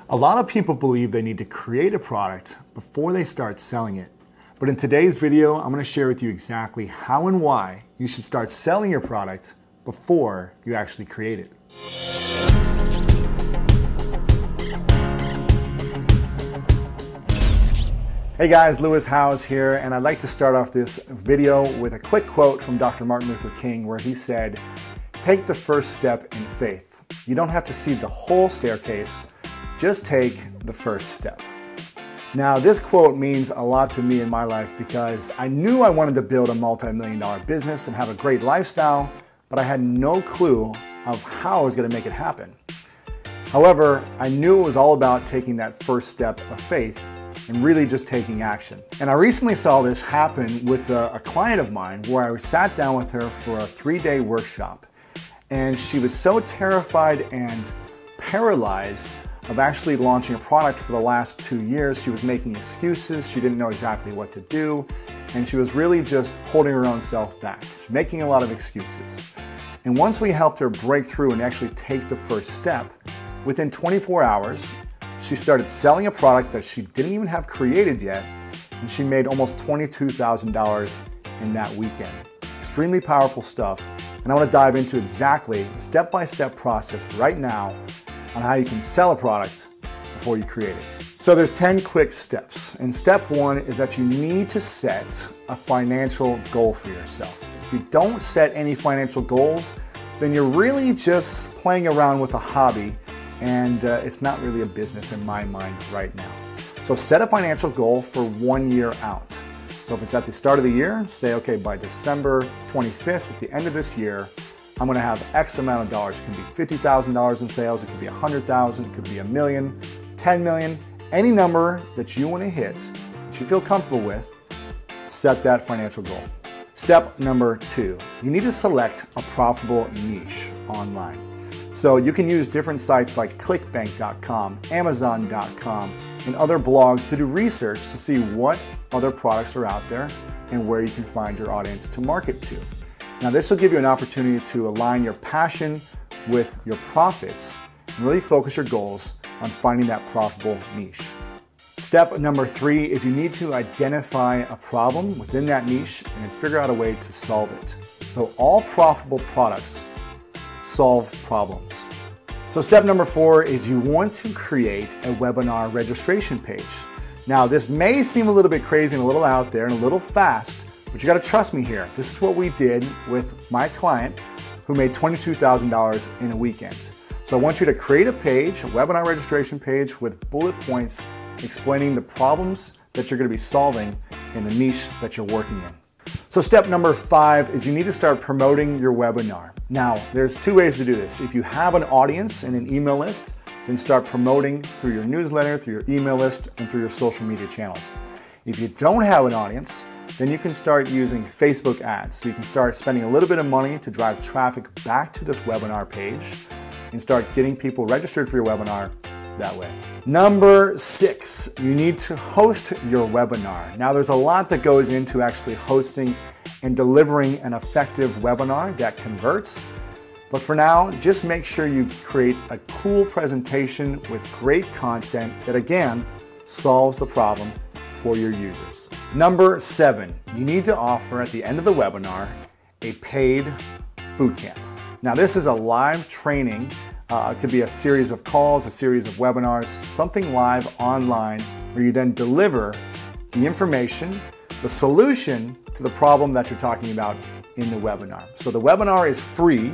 A lot of people believe they need to create a product before they start selling it. But in today's video, I'm going to share with you exactly how and why you should start selling your product before you actually create it. Hey guys, Lewis Howes here, and I'd like to start off this video with a quick quote from Dr. Martin Luther King where he said, "Take the first step in faith. You don't have to see the whole staircase, just take the first step." Now, this quote means a lot to me in my life because I knew I wanted to build a multi-million-dollar business and have a great lifestyle, but I had no clue of how I was going to make it happen. However, I knew it was all about taking that first step of faith and really just taking action. And I recently saw this happen with a client of mine where I sat down with her for a 3-day workshop. And she was so terrified and paralyzed of actually launching a product for the last 2 years. She was making excuses, she didn't know exactly what to do, and she was really just holding her own self back. She's making a lot of excuses. And once we helped her break through and actually take the first step, within 24 hours, she started selling a product that she didn't even have created yet, and she made almost $22,000 in that weekend. Extremely powerful stuff, and I want to dive into exactly the step-by-step process right now on how you can sell a product before you create it. So there's 10 quick steps, and step 1 is that you need to set a financial goal for yourself. If you don't set any financial goals, then you're really just playing around with a hobby, and it's not really a business in my mind right now. So set a financial goal for 1 year out. So if it's at the start of the year, say, okay, by December 25th, at the end of this year, I'm gonna have X amount of dollars. It can be $50,000 in sales, it could be 100,000, it could be $1 million, 10 million, any number that you wanna hit, that you feel comfortable with, set that financial goal. Step number 2, you need to select a profitable niche online. So you can use different sites like clickbank.com, amazon.com, and other blogs to do research to see what other products are out there and where you can find your audience to market to. Now, this will give you an opportunity to align your passion with your profits and really focus your goals on finding that profitable niche. Step number 3 is you need to identify a problem within that niche and then figure out a way to solve it. So all profitable products solve problems. So step number 4 is you want to create a webinar registration page. Now, this may seem a little bit crazy and a little out there and a little fast, but you gotta trust me here. This is what we did with my client who made $22,000 in a weekend. So I want you to create a page, a webinar registration page with bullet points explaining the problems that you're gonna be solving in the niche that you're working in. So step number 5 is you need to start promoting your webinar. Now, there's 2 ways to do this. If you have an audience and an email list, then start promoting through your newsletter, through your email list, and through your social media channels. If you don't have an audience, then you can start using Facebook ads. So you can start spending a little bit of money to drive traffic back to this webinar page and start getting people registered for your webinar that way. Number 6, you need to host your webinar. Now, there's a lot that goes into actually hosting and delivering an effective webinar that converts. But for now, just make sure you create a cool presentation with great content that, again, solves the problem for your users. Number 7, you need to offer at the end of the webinar a paid bootcamp. Now, this is a live training. It could be a series of calls, a series of webinars, something live online where you then deliver the information, the solution to the problem that you're talking about in the webinar. So the webinar is free,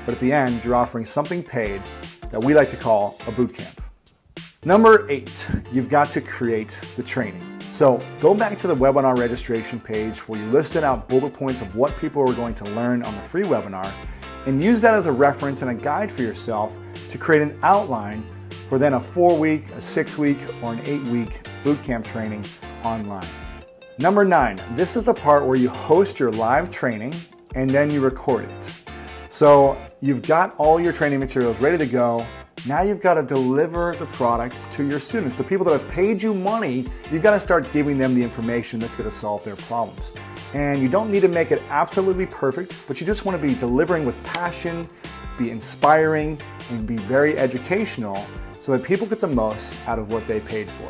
but at the end, you're offering something paid that we like to call a bootcamp. Number 8, you've got to create the training. So go back to the webinar registration page where you listed out bullet points of what people are going to learn on the free webinar and use that as a reference and a guide for yourself to create an outline for then a 4-week, a 6-week, or an 8-week bootcamp training online. Number 9, this is the part where you host your live training and then you record it. So you've got all your training materials ready to go. Now you've got to deliver the products to your students. The people that have paid you money, you've got to start giving them the information that's going to solve their problems. And you don't need to make it absolutely perfect, but you just want to be delivering with passion, be inspiring, and be very educational so that people get the most out of what they paid for.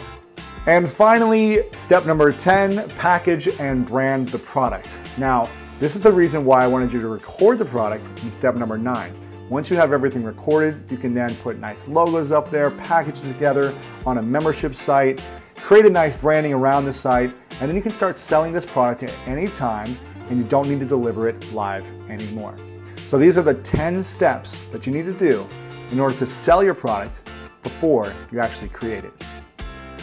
And finally, step number 10, package and brand the product. Now, this is the reason why I wanted you to record the product in step number 9. Once you have everything recorded, you can then put nice logos up there, package it together on a membership site, create a nice branding around the site, and then you can start selling this product at any time, and you don't need to deliver it live anymore. So these are the 10 steps that you need to do in order to sell your product before you actually create it.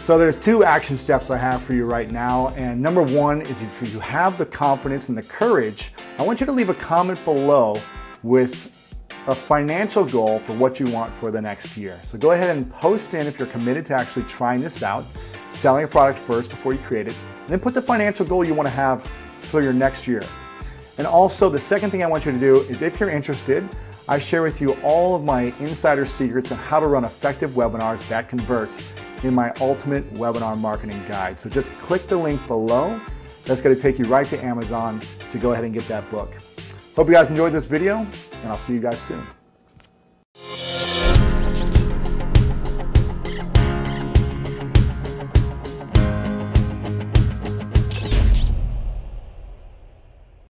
So there's 2 action steps I have for you right now, and number 1 is if you have the confidence and the courage, I want you to leave a comment below with a financial goal for what you want for the next year. So go ahead and post in if you're committed to actually trying this out, selling a product first before you create it, and then put the financial goal you want to have for your next year. And also the second thing I want you to do is, if you're interested, I share with you all of my insider secrets on how to run effective webinars that convert in my ultimate webinar marketing guide. So just click the link below. That's going to take you right to Amazon to go ahead and get that book. Hope you guys enjoyed this video, and I'll see you guys soon.